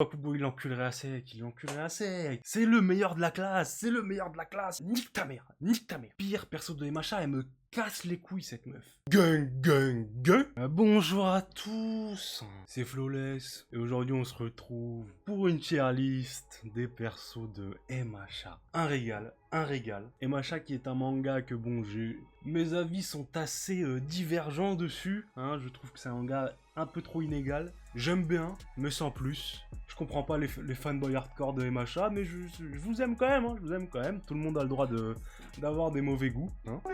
Bakugo, il l'enculerait à sec, il l'enculerait à sec. C'est le meilleur de la classe, c'est le meilleur de la classe. Nique ta mère, nique ta mère. Pire perso de MHA, elle me casse les couilles cette meuf. Gang, gang, gang. Bonjour à tous, c'est Flawless. Et aujourd'hui on se retrouve pour une tier list des persos de MHA. Un régal, un régal. MHA qui est un manga que bon, mes avis sont assez divergents dessus. Hein, je trouve que c'est un manga un peu trop inégal. J'aime bien, mais sans plus. Je comprends pas les fanboys hardcore de MHA, mais je vous aime quand même, hein, je vous aime quand même. Tout le monde a le droit d'avoir des mauvais goûts, hein. Mais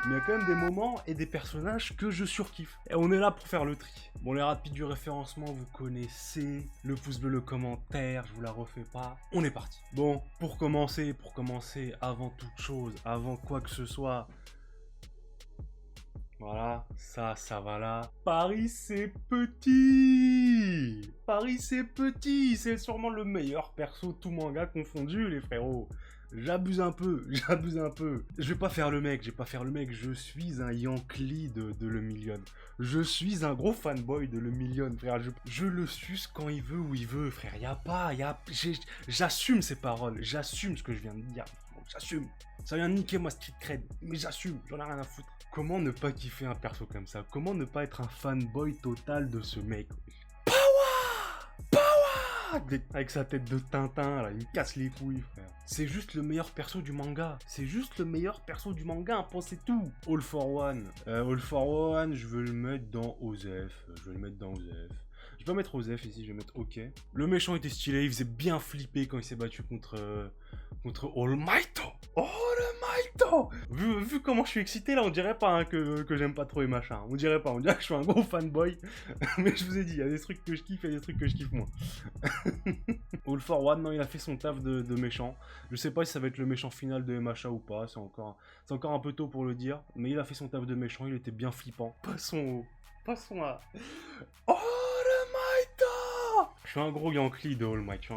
il y a quand même des moments et des personnages que je surkiffe. Et on est là pour faire le tri. Bon, les rapides du référencement, vous connaissez. Le pouce bleu, le commentaire, je vous la refais pas. On est parti. Bon, pour commencer, avant toute chose, avant quoi que ce soit... Voilà, ça va là. Paris, c'est petit. Paris, c'est petit. C'est sûrement le meilleur perso, tout manga confondu, les frérots. J'abuse un peu, j'abuse un peu. Je vais pas faire le mec, je suis un Yankee de Le Million. Je suis un gros fanboy de Le Million, frère. Je le suce quand il veut, où il veut, frère. J'assume ces paroles, j'assume ce que je viens de dire. J'assume. Ça vient niquer ma street cred, mais j'assume, j'en ai rien à foutre. Comment ne pas kiffer un perso comme ça? Comment ne pas être un fanboy total de ce mec? Avec sa tête de Tintin, là, il me casse les couilles, frère. C'est juste le meilleur perso du manga. C'est juste le meilleur perso du manga, un point c'est tout. All for One. All for One, je veux le mettre dans Osef. Je vais pas mettre Osef ici, je vais mettre OK. Le méchant était stylé, il faisait bien flipper quand il s'est battu contre All Might. All Might. Vu comment je suis excité là, on dirait pas hein, que j'aime pas trop les machins. On dirait que je suis un gros fanboy. Mais je vous ai dit, il y a des trucs que je kiffe et des trucs que je kiffe moins. All for One, non, il a fait son taf de méchant. Je sais pas si ça va être le méchant final de MHA ou pas, c'est encore un peu tôt pour le dire. Mais il a fait son taf de méchant, il était bien flippant. Passons à... Oh je suis un gros Yankee de All Might,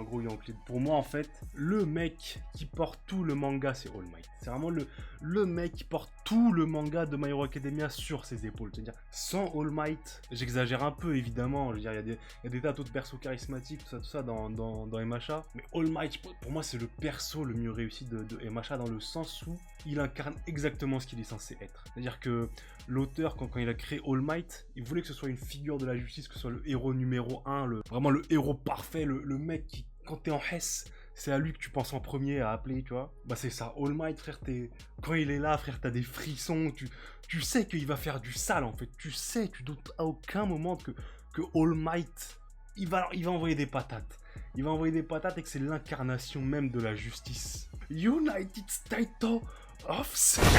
Pour moi, en fait, le mec qui porte tout le manga, c'est All Might. C'est vraiment le mec qui porte tout le manga de My Hero Academia sur ses épaules. C'est-à-dire, sans All Might, j'exagère un peu, évidemment. Je veux dire, il y a des tas d'autres persos charismatiques, tout ça dans MHA. Mais All Might, pour moi, c'est le perso le mieux réussi de MHA dans le sens où il incarne exactement ce qu'il est censé être. C'est-à-dire que l'auteur, quand il a créé All Might, il voulait que ce soit une figure de la justice, que ce soit le héros numéro 1, vraiment le héros parfait, le mec qui, quand t'es en Hess, c'est à lui que tu penses en premier à appeler, tu vois. Bah c'est ça, All Might, frère, quand il est là, frère, t'as des frissons, tu sais qu'il va faire du sale, en fait. Tu doutes à aucun moment que All Might, il va envoyer des patates. Il va envoyer des patates et que c'est l'incarnation même de la justice. United States of Smash.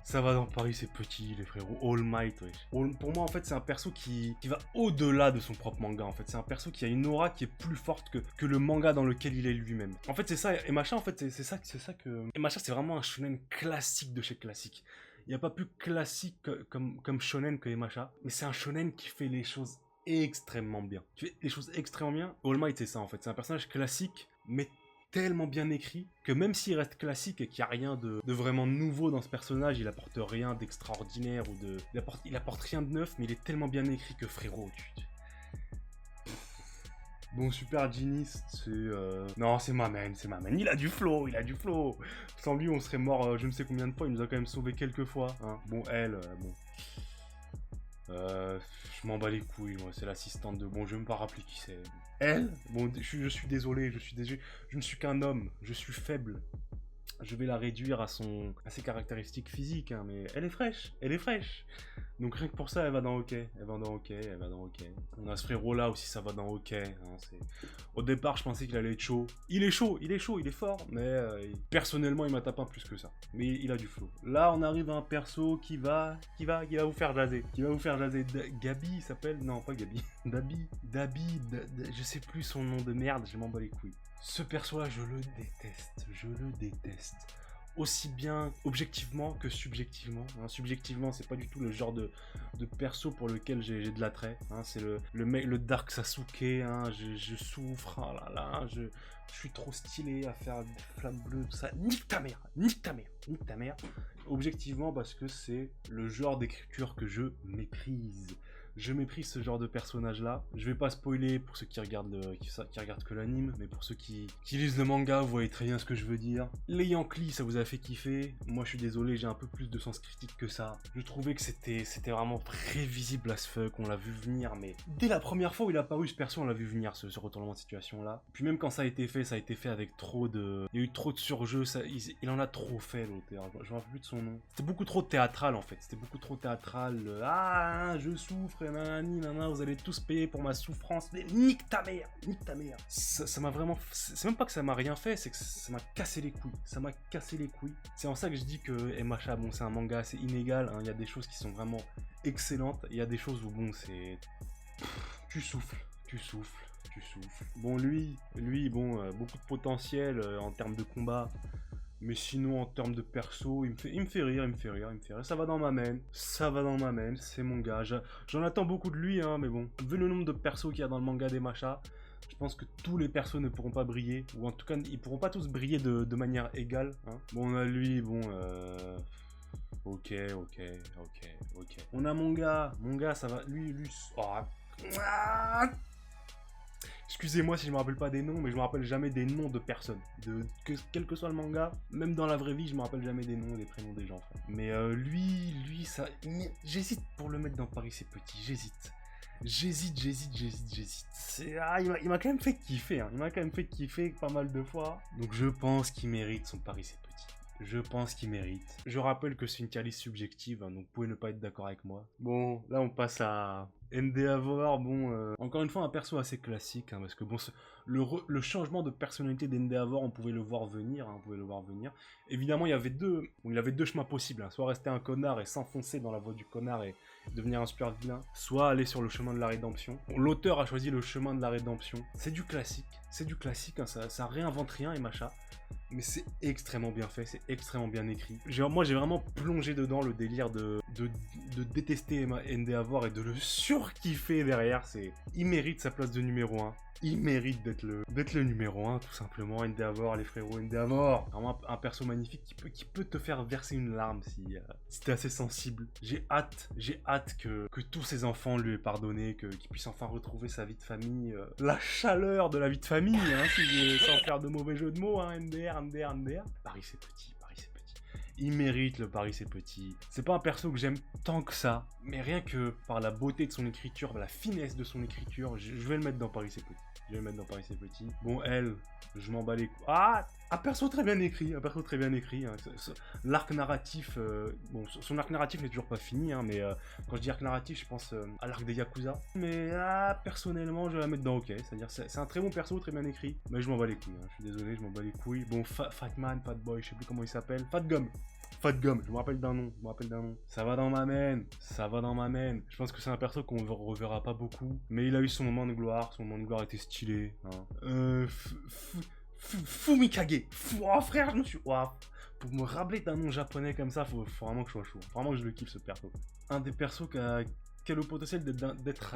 Ça va dans Paris, c'est petit, les frérots. All Might, wesh. Pour moi, en fait, c'est un perso qui va au-delà de son propre manga, en fait. C'est un perso qui a une aura qui est plus forte que le manga dans lequel il est lui-même. En fait, c'est ça. Et MHA, en fait, c'est ça que... Et MHA, c'est vraiment un shonen classique de chez classique. Il n'y a pas plus classique comme shonen que MHA. Mais c'est un shonen qui fait les choses extrêmement bien. Tu fais les choses extrêmement bien. All Might, c'est ça, en fait. C'est un personnage classique, mais tellement bien écrit que même s'il reste classique et qu'il n'y a rien de vraiment nouveau dans ce personnage, il apporte rien d'extraordinaire ou il apporte rien de neuf, mais il est tellement bien écrit que frérot, Bon, Super Genie, c'est... Non, c'est ma main. Il a du flow. Sans lui, on serait mort je ne sais combien de fois. Il nous a quand même sauvé quelques fois. Hein. Bon, elle, bon... je m'en bats les couilles, moi, c'est l'assistante de... Bon, je vais même pas rappeler qui c'est. Elle? Bon, je suis désolé, je ne suis qu'un homme, je suis faible. Je vais la réduire à ses caractéristiques physiques, hein, mais elle est fraîche. Donc rien que pour ça, elle va dans OK. On a ce frérot là aussi, ça va dans OK. Hein, au départ, je pensais qu'il allait être chaud. Il est chaud, il est fort, mais personnellement, il m'a tapé un plus que ça. Mais il a du flow. Là, on arrive à un perso qui va vous faire jaser. Gabi, il s'appelle? Non, pas Gabi. Dabi, je sais plus son nom de merde, je m'en bats les couilles. Ce perso-là, je le déteste. Aussi bien objectivement que subjectivement. Hein, subjectivement, c'est pas du tout le genre de perso pour lequel j'ai de l'attrait. Hein, c'est le Dark Sasuke. Hein, je souffre. Oh là là, je suis trop stylé à faire des flammes bleues, tout ça. Nique ta mère, nique ta mère, nique ta mère. Objectivement, parce que c'est le genre d'écriture que je méprise. Je méprise ce genre de personnage-là. Je vais pas spoiler pour ceux qui regardent, qui regardent que l'anime, mais pour ceux qui lisent le manga, vous voyez très bien ce que je veux dire. Les Yankees, ça vous a fait kiffer. Moi, je suis désolé, j'ai un peu plus de sens critique que ça. Je trouvais que c'était vraiment prévisible as fuck. On l'a vu venir, mais dès la première fois où il a apparu, ce perso, on l'a vu venir, ce retournement de situation-là. Puis même quand ça a été fait avec trop de... Il y a eu trop de surjeux, il en a trop fait, l'auteur. Je me rappelle plus de son nom. C'était beaucoup trop théâtral, en fait. C'était beaucoup trop théâtral. Ah, je souffre, nanani, nanana, vous allez tous payer pour ma souffrance. Mais nique ta mère, nique ta mère. Ça m'a vraiment... C'est même pas que ça m'a rien fait, c'est que ça m'a cassé les couilles. Ça m'a cassé les couilles. C'est en ça que je dis que MHA, bon, c'est un manga assez inégal. Hein. Il y a des choses qui sont vraiment excellentes. Il y a des choses où, bon, c'est... Tu souffles, tu souffles. Tu souffles. Bon, lui, bon, beaucoup de potentiel en termes de combat. Mais sinon, en termes de perso, il me fait rire. Ça va dans ma main. C'est mon gars. J'en attends beaucoup de lui, hein, mais bon. Vu le nombre de persos qu'il y a dans le manga des machas, je pense que tous les persos ne pourront pas briller. Ou en tout cas, ils pourront pas tous briller de manière égale. Hein. Bon, on a lui, bon... Ok. On a mon gars, ça va... Lui... Oh. Excusez-moi si je me rappelle pas des noms, mais je me rappelle jamais des noms de personnes. Quel que soit le manga, même dans la vraie vie, je me rappelle jamais des noms, des prénoms des gens. Frère. Mais lui, ça... J'hésite pour le mettre dans Paris c'est petit, j'hésite. J'hésite. Il m'a quand même fait kiffer, hein. Il m'a quand même fait kiffer pas mal de fois. Donc je pense qu'il mérite son Paris c'est petit. Je pense qu'il mérite. Je rappelle que c'est une qualité subjective, hein, donc vous pouvez ne pas être d'accord avec moi. Bon, là on passe à Endeavor. Bon, encore une fois un perso assez classique, hein, parce que bon, le changement de personnalité d'Endeavor, on pouvait le voir venir, Évidemment, il avait deux chemins possibles, hein, soit rester un connard et s'enfoncer dans la voie du connard et devenir un super vilain, soit aller sur le chemin de la rédemption. Bon, l'auteur a choisi le chemin de la rédemption. C'est du classique, hein, ça réinvente rien et machin. Mais c'est extrêmement bien fait, c'est extrêmement bien écrit. Moi, j'ai vraiment plongé dedans le délire de détester Endeavor et de le surkiffer derrière. Il mérite sa place de numéro 1. Il mérite d'être le numéro 1, tout simplement. Endeavor, les frérots, Endeavor. Vraiment un perso magnifique qui peut te faire verser une larme si t'es assez sensible. J'ai hâte que tous ses enfants lui aient pardonné, qu'il puisse enfin retrouver sa vie de famille. La chaleur de la vie de famille, hein, sans faire de mauvais jeu de mots, hein, MDR. Paris c'est petit. Il mérite le Paris c'est petit. C'est pas un perso que j'aime tant que ça, mais rien que par la beauté de son écriture, la finesse de son écriture, je vais le mettre dans Paris c'est petit. Bon, elle, je m'en bats les couilles. Ah, un perso très bien écrit, Hein. L'arc narratif, bon, son arc narratif n'est toujours pas fini, hein, mais quand je dis arc narratif, je pense à l'arc des Yakuza. Mais personnellement, je vais la mettre dans OK, c'est-à-dire c'est un très bon perso, très bien écrit, mais je m'en bats les couilles, hein. Je suis désolé, je m'en bats les couilles. Bon, Fatman, Fatboy, je sais plus comment il s'appelle, Fatgum, je me rappelle d'un nom. Ça va dans ma main. Je pense que c'est un perso qu'on ne reverra pas beaucoup, mais il a eu son moment de gloire. Son moment de gloire était stylé. Hein. Fumikage. Oh frère, je me suis... Oh, pour me rappeler d'un nom japonais comme ça, faut vraiment que je sois chaud. Vraiment que je le kiffe ce perso. Un des persos qui a le potentiel d'être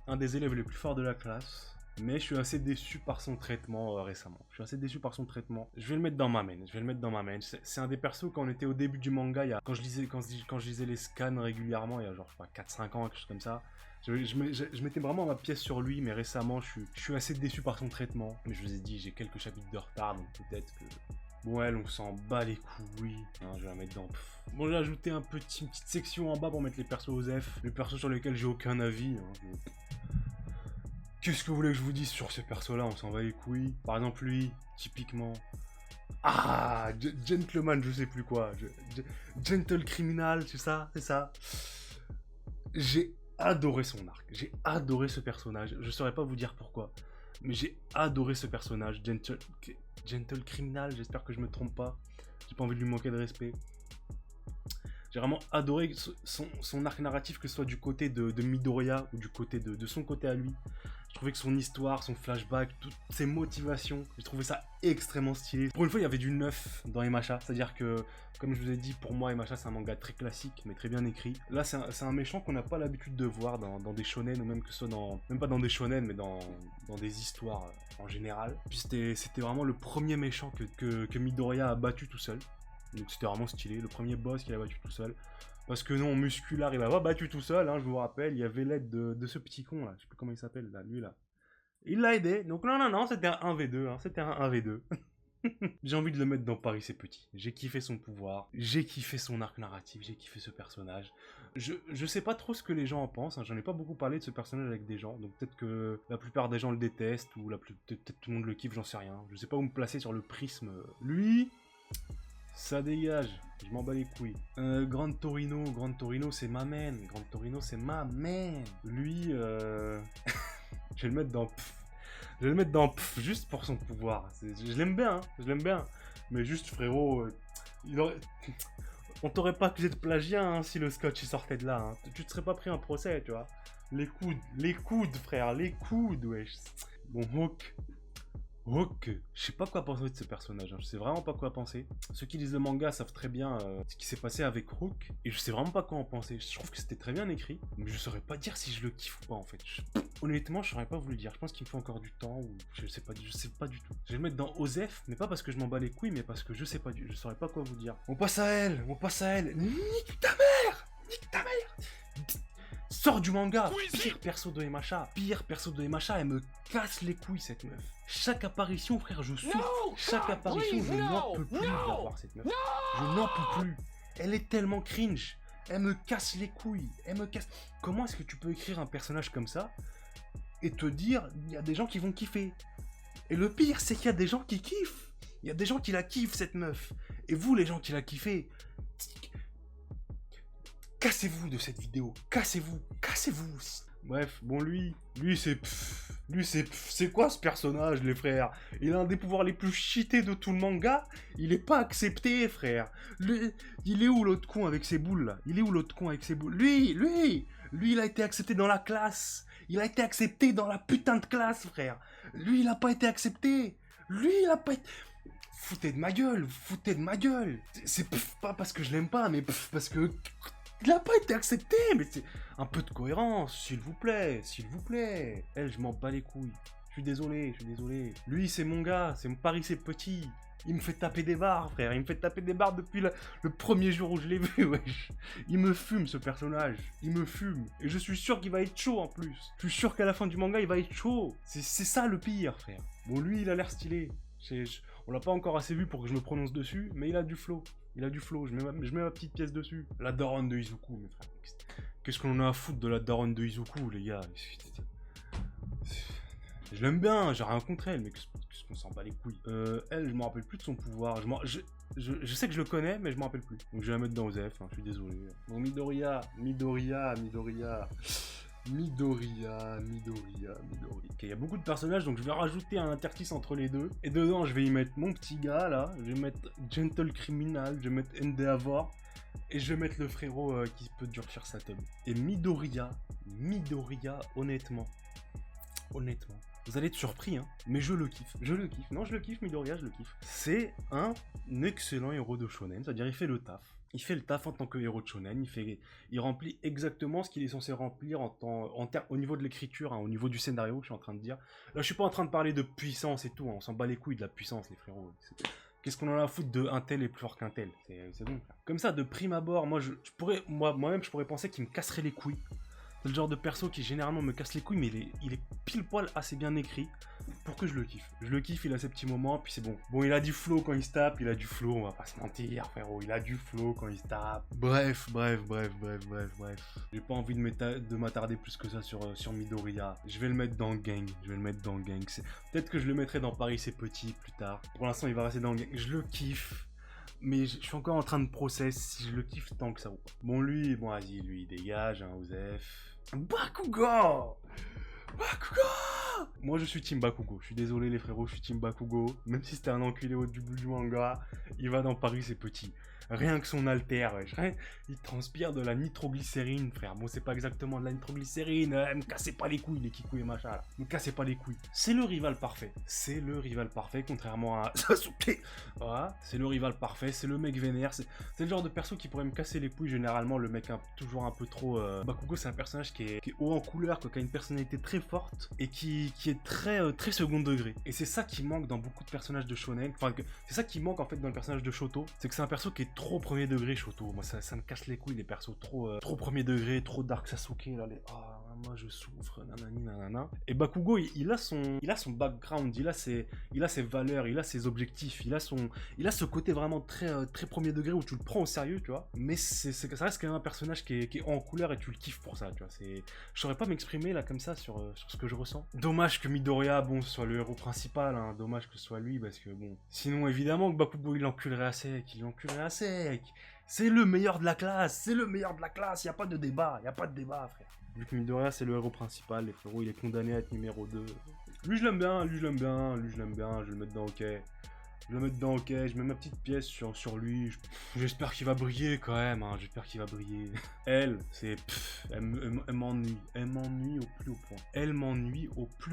un des élèves les plus forts de la classe. Mais je suis assez déçu par son traitement récemment. Je vais le mettre dans ma main. C'est un des persos quand on était au début du manga, quand je lisais les scans régulièrement, il y a genre 4-5 ans, quelque chose comme ça. Je mettais vraiment ma pièce sur lui, mais récemment, je suis assez déçu par son traitement. Mais je vous ai dit, j'ai quelques chapitres de retard, donc peut-être que... Bon, elle, on s'en bat les couilles. Hein, je vais la mettre dans... Bon, j'ai ajouté une petite section en bas pour mettre les persos aux F. Les persos sur lesquels j'ai aucun avis. Hein, Qu'est-ce que vous voulez que je vous dise sur ce perso-là? On s'en va les couilles. Par exemple, lui, typiquement... Ah, Gentleman, je sais plus quoi. Gentle Criminal, c'est ça. J'ai adoré son arc. J'ai adoré ce personnage. Je saurais pas vous dire pourquoi. Mais j'ai adoré ce personnage. Gentle Criminal, j'espère que je me trompe pas. J'ai pas envie de lui manquer de respect. J'ai vraiment adoré son arc narratif, que ce soit du côté de Midoriya ou du côté de son côté à lui. Je trouvais que son histoire, son flashback, toutes ses motivations, j'ai trouvé ça extrêmement stylé. Pour une fois, il y avait du neuf dans Emacha, c'est-à-dire que, comme je vous ai dit, pour moi, Emacha, c'est un manga très classique, mais très bien écrit. Là, c'est un méchant qu'on n'a pas l'habitude de voir dans des shonen, ou même que ce soit même pas dans des shonen, mais dans des histoires en général. Puis c'était vraiment le premier méchant que Midoriya a battu tout seul. Donc c'était vraiment stylé, le premier boss qu'il a battu tout seul. Parce que non, Muscular, il a pas battu tout seul, hein, je vous rappelle, il y avait l'aide de ce petit con là, je sais plus comment il s'appelle là, lui là. Il l'a aidé, donc non, c'était un 1v2, hein, c'était un 1v2. J'ai envie de le mettre dans Paris c'est petit. J'ai kiffé son pouvoir, j'ai kiffé son arc narratif, j'ai kiffé ce personnage. Je sais pas trop ce que les gens en pensent, hein, j'en ai pas beaucoup parlé de ce personnage avec des gens, donc peut-être que la plupart des gens le détestent, ou peut-être tout le monde le kiffe, j'en sais rien. Je sais pas où me placer sur le prisme. Lui... ça dégage, je m'en bats les couilles. Grand Torino, c'est ma main. Grand Torino, c'est ma main. Lui, je vais le mettre dans pff. Je vais le mettre dans pff, juste pour son pouvoir. Je l'aime bien, hein, je l'aime bien. Mais juste, frérot, on t'aurait pas accusé de plagiat hein, si le scotch il sortait de là. Hein. Tu te serais pas pris un procès, tu vois. Les coudes, frère, les coudes, wesh. Bon, Hawk, je sais pas quoi penser de ce personnage, hein. Je sais vraiment pas quoi penser. Ceux qui lisent le manga savent très bien ce qui s'est passé avec Hawk, et je sais vraiment pas quoi en penser. Je trouve que c'était très bien écrit, mais je saurais pas dire si je le kiffe ou pas en fait. Honnêtement, je saurais pas vous le dire. Je pense qu'il me faut encore du temps, ou je sais pas du tout. Je vais le mettre dans Osef, mais pas parce que je m'en bats les couilles, mais parce que je saurais pas quoi vous dire. On passe à elle. Nique ta mère. Sors du manga. Pire perso de Emacha, elle me casse les couilles cette meuf. Chaque apparition, frère, je souffre. Chaque apparition, je n'en peux plus de la voir cette meuf. Je n'en peux plus. Elle est tellement cringe. Elle me casse les couilles. Comment est-ce que tu peux écrire un personnage comme ça et te dire, il y a des gens qui vont kiffer. Et le pire, c'est qu'il y a des gens qui kiffent. Il y a des gens qui la kiffent cette meuf. Et vous, les gens qui la kiffez, cassez-vous de cette vidéo. Cassez-vous. Bref, bon lui c'est quoi ce personnage les frères? Il a un des pouvoirs les plus cheatés de tout le manga. Il est pas accepté frère. Il est où l'autre con avec ses boules là? Lui il a été accepté dans la classe. Il a été accepté dans la putain de classe frère. Lui il a pas été accepté. Foutez de ma gueule. C'est pas parce que je l'aime pas, mais parce que... il a pas été accepté, mais c'est un peu de cohérence, s'il vous plaît. Elle, je m'en bats les couilles. Je suis désolé. Lui, c'est mon gars, c'est mon Paris, c'est petit. Il me fait taper des barres, frère. Il me fait taper des barres depuis le premier jour où je l'ai vu, wesh. Il me fume, ce personnage. Il me fume. Et je suis sûr qu'il va être chaud, en plus. Je suis sûr qu'à la fin du manga, il va être chaud. C'est ça, le pire, frère. Bon, lui, il a l'air stylé. On l'a pas encore assez vu pour que je me prononce dessus, mais il a du flow. Je mets ma petite pièce dessus. La daronne de Izuku, mes frères. Qu'est-ce qu'on a à foutre de la daronne de Izuku, les gars? Je l'aime bien, j'ai rien contre elle, mais qu'est-ce qu'on s'en bat les couilles. Elle, je me rappelle plus de son pouvoir. Je sais que je le connais, mais je me rappelle plus. Donc je vais la mettre dans Osef, hein, je suis désolé. Bon, Midoriya. Ok, il y a beaucoup de personnages, donc je vais rajouter un interstice entre les deux. Et dedans, je vais y mettre mon petit gars, là. Je vais mettre Gentle Criminal, je vais mettre Endeavor. Et je vais mettre le frérot qui peut durcir sa tub. Et Midoriya, honnêtement. Vous allez être surpris, hein, mais je le kiffe. Non, je le kiffe, Midoriya, je le kiffe. C'est un excellent héros de shonen, c'est-à-dire il fait le taf. Il fait le taf en tant que héros de shonen, il remplit exactement ce qu'il est censé remplir au niveau de l'écriture, hein, au niveau du scénario, je suis en train de dire. Là, je suis pas en train de parler de puissance et tout, hein, on s'en bat les couilles de la puissance, les frérots. Qu'est-ce qu'on en a à foutre de un tel est plus fort qu'un tel? C'est bon. Comme ça, de prime abord, moi-même, je pourrais penser qu'il me casserait les couilles. C'est le genre de perso qui généralement me casse les couilles, mais il est pile poil assez bien écrit pour que je le kiffe. Je le kiffe, il a ses petits moments, puis c'est bon. Bon, il a du flow quand il se tape, on va pas se mentir, frérot, il a du flow quand il se tape. Bref. J'ai pas envie de m'attarder plus que ça sur Midoriya. Je vais le mettre dans le gang. Peut-être que je le mettrai dans Paris, c'est petit plus tard. Pour l'instant, il va rester dans le gang. Je le kiffe. Mais je suis encore en train de process si je le kiffe tant que ça ou pas. Bon, vas-y, lui, dégage, hein, Osef. Bakugo! Moi, je suis Team Bakugo. Je suis désolé, les frérots, je suis Team Bakugo. Même si c'était un enculé au début du manga, il va dans Paris, c'est petit. Rien que son alter, wesh. Il transpire de la nitroglycérine, frère. Bon, c'est pas exactement de la nitroglycérine. Me cassez pas les couilles, les Kikou et machin, là. Me cassez pas les couilles. C'est le rival parfait. C'est le rival parfait, contrairement à Sasuke. Voilà, c'est le rival parfait. C'est le mec vénère. C'est le genre de perso qui pourrait me casser les couilles, généralement. Le mec toujours un peu trop... Bakugo, c'est un personnage qui est haut en couleur, quoi, qui a une personnalité très forte et qui est très second degré. Et c'est ça qui manque dans beaucoup de personnages de shonen. Enfin, c'est ça qui manque en fait dans le personnage de Shoto. C'est que c'est un perso qui est trop premier degré, Shoto. Moi, ça me casse les couilles, les persos trop premier degré, trop Dark Sasuke. Là, moi je souffre, nanani nanana. Et Bakugo, il a son background, il a ses valeurs, il a ses objectifs, il a ce côté vraiment très premier degré où tu le prends au sérieux, tu vois. Mais ça reste quand même un personnage qui est en couleur et tu le kiffes pour ça, tu vois. Je saurais pas m'exprimer là comme ça sur ce que je ressens. Dommage que Midoriya, bon, soit le héros principal, hein. Dommage que ce soit lui, parce que bon. Sinon, évidemment que Bakugo il l'enculerait à sec, C'est le meilleur de la classe, y a pas de débat, frère. Vu que Midoriya c'est le héros principal, les frérots, il est condamné à être numéro 2. Lui je l'aime bien, je vais le mettre dans OK. Je mets ma petite pièce sur lui. J'espère qu'il va briller quand même, hein. J'espère qu'il va briller. Elle m'ennuie. Elle m'ennuie au plus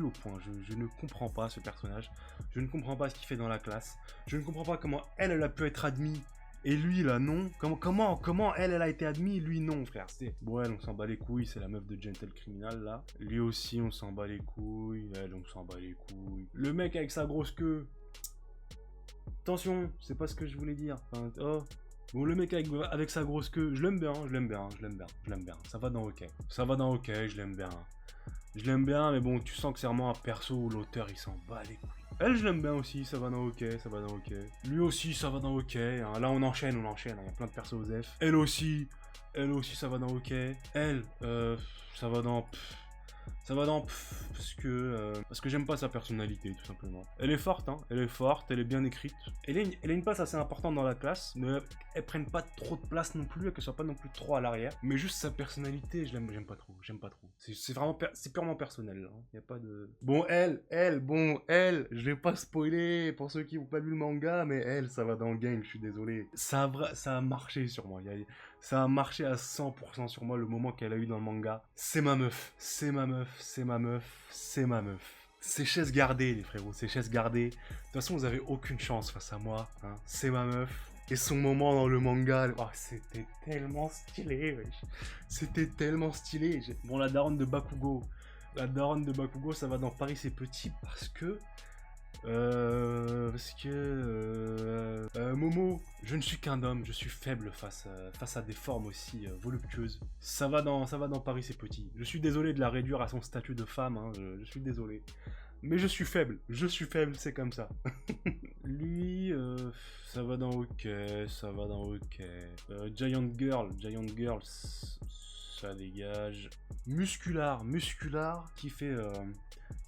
haut point. Je ne comprends pas ce personnage. Je ne comprends pas ce qu'il fait dans la classe. Je ne comprends pas comment elle a pu être admise. Et lui là non. Comment elle a été admise, lui non, frère. Bon, elle on s'en bat les couilles, c'est la meuf de Gentle Criminal là. Lui aussi on s'en bat les couilles, elle on s'en bat les couilles. Le mec avec sa grosse queue. Attention, c'est pas ce que je voulais dire. Enfin, bon, le mec avec sa grosse queue, je l'aime bien. Ça va dans OK. Je l'aime bien, mais bon, tu sens que c'est vraiment un perso où l'auteur il s'en bat les couilles. Elle, je l'aime bien aussi, ça va dans OK. Lui aussi, ça va dans OK. Hein. Là, on enchaîne, hein. Il y a plein de persos aux F. Elle aussi, ça va dans OK. Elle, ça va dans... parce que j'aime pas sa personnalité, tout simplement. Elle est forte, elle est bien écrite. Elle a une place assez importante dans la classe, mais elle prenne pas trop de place non plus, qu'elle soit pas non plus trop à l'arrière. Mais juste sa personnalité, j'aime pas trop. C'est purement personnel, hein. Y a pas de... Bon, elle, je vais pas spoiler pour ceux qui n'ont pas lu le manga, mais elle, ça va dans le game, je suis désolé. Ça a marché sur moi, ça a marché à 100% sur moi le moment qu'elle a eu dans le manga. C'est ma meuf. C'est chaise gardée, les frérots, c'est chaise gardée. De toute façon, vous avez aucune chance face à moi, hein. C'est ma meuf. Et son moment dans le manga, c'était tellement stylé, wesh. Bon, la daronne de Bakugo, ça va dans Paris c'est petit parce que... Momo, je ne suis qu'un homme, je suis faible face à des formes aussi voluptueuses. Ça va dans Paris c'est petit. Je suis désolé de la réduire à son statut de femme, hein, je suis désolé. Mais je suis faible, c'est comme ça. Lui, ça va dans OK. Giant Girl, ça dégage. Muscular, qui fait...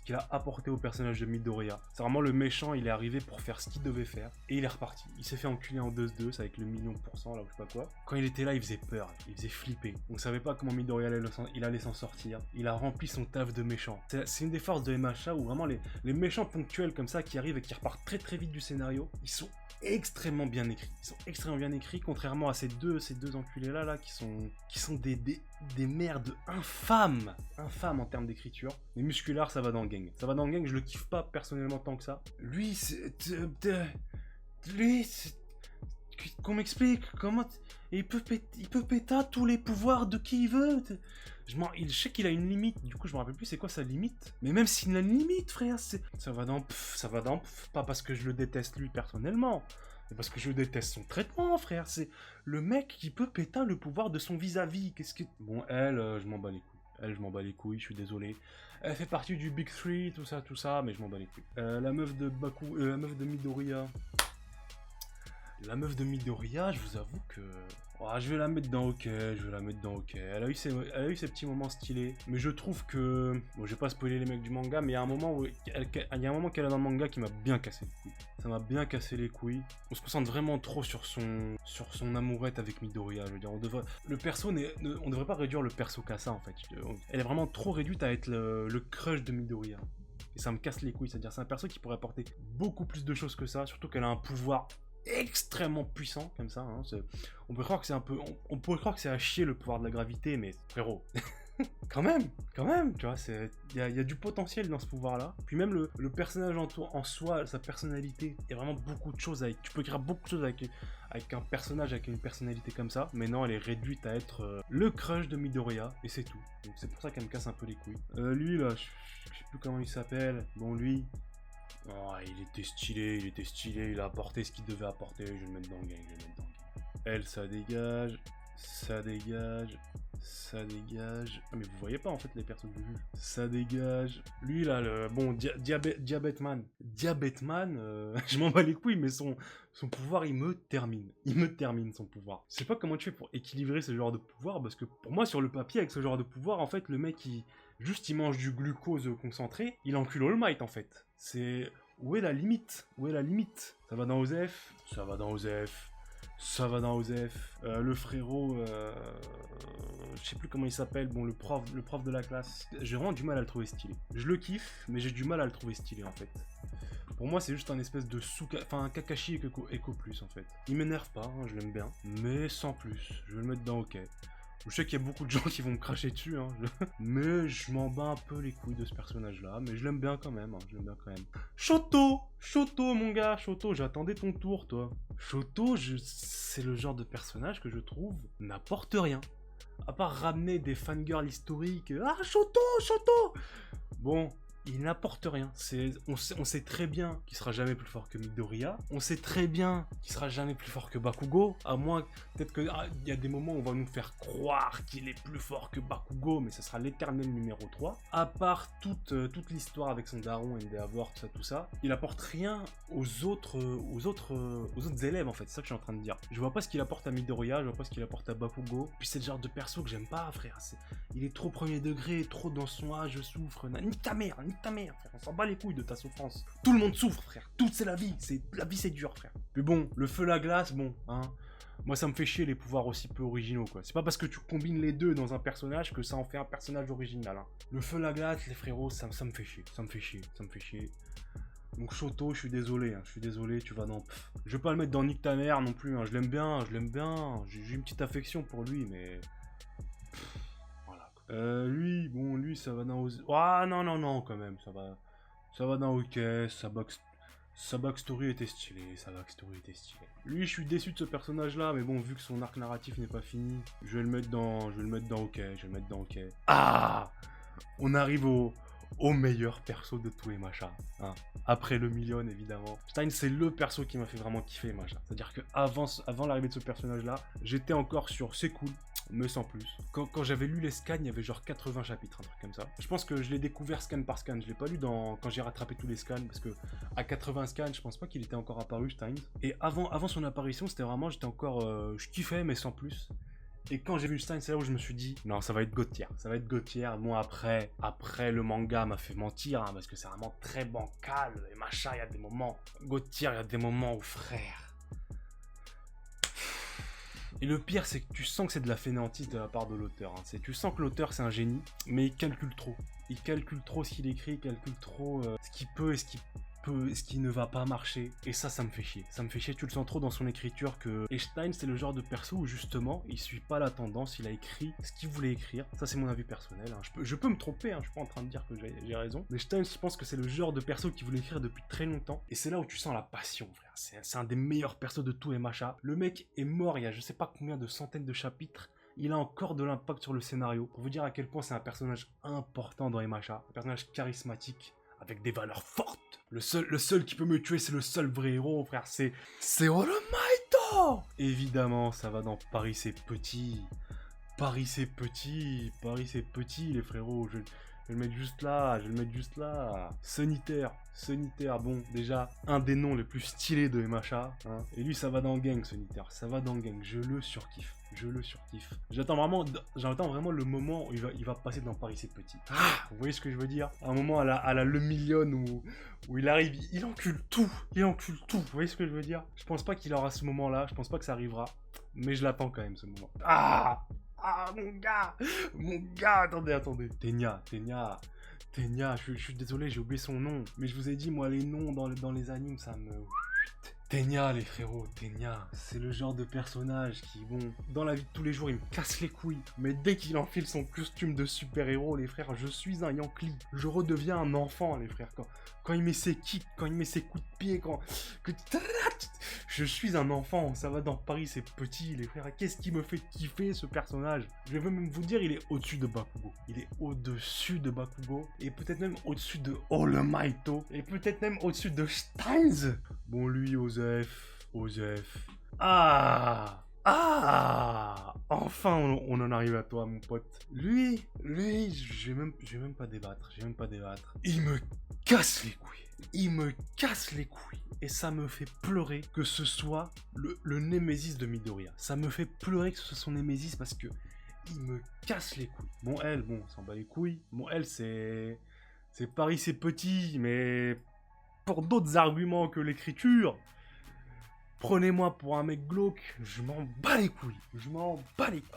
qu'il a apporté au personnage de Midoriya. C'est vraiment le méchant, il est arrivé pour faire ce qu'il devait faire, et il est reparti. Il s'est fait enculer en 2-2, avec le 1000000%, là, ou je sais pas quoi. Quand il était là, il faisait peur, il faisait flipper. On savait pas comment Midoriya allait s'en sortir. Il a rempli son taf de méchant. C'est une des forces de MHA où vraiment les méchants ponctuels comme ça, qui arrivent et qui repartent très vite du scénario, ils sont extrêmement bien écrits. Contrairement à ces deux enculés là qui sont des merdes infâmes en termes d'écriture. Mais Muscular, ça va dans le gang. Je le kiffe pas personnellement tant que ça. Lui, qu'on m'explique comment il peut péter tous les pouvoirs de qui il veut. Je sais qu'il a une limite, du coup je me rappelle plus c'est quoi sa limite. Mais même s'il a une limite, frère, ça va dans pas parce que je le déteste lui personnellement, mais parce que je déteste son traitement, frère. C'est le mec qui peut péter le pouvoir de son vis-à-vis. Bon, elle, je m'en bats les couilles. Je suis désolé. Elle fait partie du Big Three, tout ça, mais je m'en bats les couilles. La meuf de Midoriya. Je vous avoue que... je vais la mettre dans OK. Elle a eu ses petits moments stylés. Mais je trouve que... Bon, je vais pas spoiler les mecs du manga, mais il y a un moment qu'elle a dans le manga qui m'a bien cassé les couilles. Ça m'a bien cassé les couilles. On se concentre vraiment trop sur son amourette avec Midoriya. Je veux dire, on devrait pas réduire le perso qu'à ça, en fait. Elle est vraiment trop réduite à être le crush de Midoriya. Et ça me casse les couilles. C'est-à-dire, c'est un perso qui pourrait apporter beaucoup plus de choses que ça. Surtout qu'elle a un pouvoir extrêmement puissant, comme ça. Hein. On pourrait croire que c'est un peu... On pourrait croire que c'est à chier le pouvoir de la gravité, mais frérot... quand même, tu vois, il y a du potentiel dans ce pouvoir-là. Puis même le personnage en soi, sa personnalité, il y a vraiment beaucoup de choses avec... Tu peux écrire beaucoup de choses avec un personnage avec une personnalité comme ça, mais non, elle est réduite à être le crush de Midoriya, et c'est tout. Donc c'est pour ça qu'elle me casse un peu les couilles. Lui, là, je sais plus comment il s'appelle. Bon, lui... Oh, il était stylé, il a apporté ce qu'il devait apporter, je vais le mettre dans le gang, Elle, ça dégage... Ça dégage. Ah, mais vous voyez pas en fait les personnes que je juge. Ça dégage. Lui là, bon, Diabetman. Diabetman, je m'en bats les couilles, mais son pouvoir, il me termine. Il me termine son pouvoir. Je sais pas comment tu fais pour équilibrer ce genre de pouvoir, parce que pour moi, sur le papier, avec ce genre de pouvoir, en fait, le mec, il mange du glucose concentré, il encule All Might en fait. C'est... Où est la limite? Ça va dans Osef. Ça va dans Osef. Le frérot, je sais plus comment il s'appelle, bon, le prof de la classe. J'ai vraiment du mal à le trouver stylé. Je le kiffe, mais j'ai du mal à le trouver stylé en fait. Pour moi, c'est juste un espèce de un Kakashi Echo Plus en fait. Il m'énerve pas, hein, je l'aime bien, mais sans plus. Je vais le mettre dans OK. Je sais qu'il y a beaucoup de gens qui vont me cracher dessus, hein, mais je m'en bats un peu les couilles de ce personnage-là, mais je l'aime bien quand même, Shoto, mon gars, Shoto, j'attendais ton tour, toi. Shoto, c'est le genre de personnage que je trouve n'apporte rien. À part ramener des fangirls historiques, ah, Shoto. Bon... Il n'apporte rien. On sait très bien qu'il sera jamais plus fort que Midoriya. On sait très bien qu'il sera jamais plus fort que Bakugo. À moins, peut-être qu'il y a des moments où on va nous faire croire qu'il est plus fort que Bakugo, mais ce sera l'éternel numéro 3. À part toute l'histoire avec son daron, Endeavor, tout ça, il apporte rien aux autres élèves, en fait. C'est ça que je suis en train de dire. Je vois pas ce qu'il apporte à Midoriya, je vois pas ce qu'il apporte à Bakugo. Puis c'est le genre de perso que j'aime pas, frère. Il est trop premier degré, trop dans son âge, je souffre. Nique ta mère, frère, on s'en bat les couilles de ta souffrance. Tout le monde souffre, frère. Tout, c'est la vie. La vie, c'est dur, frère. Mais bon, le feu, la glace, bon, hein. Moi, ça me fait chier les pouvoirs aussi peu originaux, quoi. C'est pas parce que tu combines les deux dans un personnage que ça en fait un personnage original, hein. Le feu, la glace, les frérots, ça me fait chier. Donc Shoto, je suis désolé, tu vas dans... Je vais pas le mettre dans Nick ta mère non plus, hein. Je l'aime bien. J'ai une petite affection pour lui, mais... lui, ça va dans... Ah, non, quand même, ça va dans OK, sa backstory était stylée, Lui, je suis déçu de ce personnage-là, mais bon, vu que son arc narratif n'est pas fini, je vais le mettre dans OK, Ah! On arrive au meilleur perso de tout Emacha, hein. Après le million, évidemment. Stein, c'est le perso qui m'a fait vraiment kiffer Emacha. C'est-à-dire que avant l'arrivée de ce personnage-là, j'étais encore sur c'est cool, mais sans plus. Quand j'avais lu les scans, il y avait genre 80 chapitres, un truc comme ça. Je pense que je l'ai découvert scan par scan. Je l'ai pas lu quand j'ai rattrapé tous les scans, parce que à 80 scans, je pense pas qu'il était encore apparu, Stein. Et avant son apparition, c'était vraiment, j'étais encore, je kiffais, mais sans plus. Et quand j'ai vu Stein, c'est là où je me suis dit, non, ça va être God tier. Bon, après, le manga m'a fait mentir, hein, parce que c'est vraiment très bancal. Et machin, il y a des moments, God tier, il y a des moments où, frère. Et le pire, c'est que tu sens que c'est de la fainéantise de la part de l'auteur. Hein. Tu sens que l'auteur, c'est un génie, mais il calcule trop. Il calcule trop ce qu'il écrit, il calcule trop ce qu'il peut et ce qui ne va pas marcher. Et ça me fait chier. Tu le sens trop dans son écriture que... Et Stein, c'est le genre de perso où justement, il suit pas la tendance, il a écrit ce qu'il voulait écrire. Ça, c'est mon avis personnel. Hein. Je peux me tromper, hein. Je suis pas en train de dire que j'ai raison. Mais Stein, je pense que c'est le genre de perso qu'il voulait écrire depuis très longtemps. Et c'est là où tu sens la passion, frère. C'est un des meilleurs persos de tout Emacha. Le mec est mort il y a je sais pas combien de centaines de chapitres. Il a encore de l'impact sur le scénario. Pour vous dire à quel point c'est un personnage important dans Emacha. Un personnage charismatique, avec des valeurs fortes. Le seul qui peut me tuer, c'est le seul vrai héros, frère. C'est All Might. Évidemment, ça va dans Paris, c'est petit. Les frérots. Je vais le mettre juste là. Suniter, bon, déjà, un des noms les plus stylés de Emacha. Hein. Et lui, ça va dans Gang, Suniter. Je le surkiffe. J'attends vraiment le moment où il va passer dans Paris, c'est petit. Ah, vous voyez ce que je veux dire? Un moment à la Le Million où il arrive, il encule tout. Vous voyez ce que je veux dire? Je pense pas qu'il aura ce moment-là, je pense pas que ça arrivera. Mais je l'attends quand même, ce moment. Ah, mon gars, attendez. Tenya, je suis désolé, j'ai oublié son nom. Mais je vous ai dit, moi, les noms dans les animes, ça me... Tenya, les frérots, Tenya, c'est le genre de personnage qui, bon, dans la vie de tous les jours, il me casse les couilles. Mais dès qu'il enfile son costume de super-héros, les frères, je suis un Yankee. Je redeviens un enfant, les frères. Quand il met ses kicks, quand il met ses coups de pied, je suis un enfant. Ça va dans Paris, c'est petit, les frères. Qu'est-ce qui me fait kiffer, ce personnage? Je vais même vous dire, il est au-dessus de Bakugo. Il est au-dessus de Bakugo. Et peut-être même au-dessus de All Mighto. Et peut-être même au-dessus de Steins. Bon, lui, Osef. Ah! Enfin, on en arrive à toi, mon pote. Lui, je vais même pas débattre. Il me casse les couilles. Et ça me fait pleurer que ce soit le Némésis de Midoriya. Ça me fait pleurer que ce soit son Némésis parce que il me casse les couilles. Bon, on s'en bat les couilles. Bon, c'est Paris, c'est petit, mais pour d'autres arguments que l'écriture, prenez-moi pour un mec glauque, je m'en bats les couilles.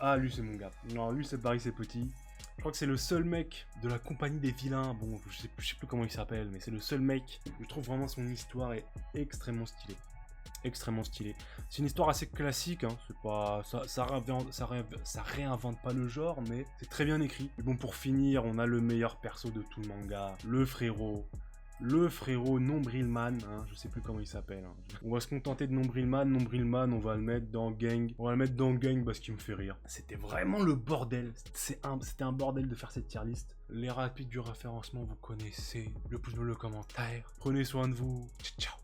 Ah, lui, c'est mon gars. Non, lui, c'est Paris, c'est petit. Je crois que c'est le seul mec de la compagnie des vilains. Bon, je sais plus comment il s'appelle, mais c'est le seul mec. Je trouve vraiment son histoire est extrêmement stylée. C'est une histoire assez classique, hein. C'est pas, ça réinvente pas le genre, mais c'est très bien écrit. Et bon, pour finir, on a le meilleur perso de tout le manga, le frérot Nombrilman, hein, je sais plus comment il s'appelle. Hein. On va se contenter de Nombrilman, on va le mettre dans Gang. Parce qu'il me fait rire. C'était vraiment le bordel. C'était un bordel de faire cette tier list. Les rapides du référencement, vous connaissez. Le pouce bleu, le commentaire. Prenez soin de vous. Ciao.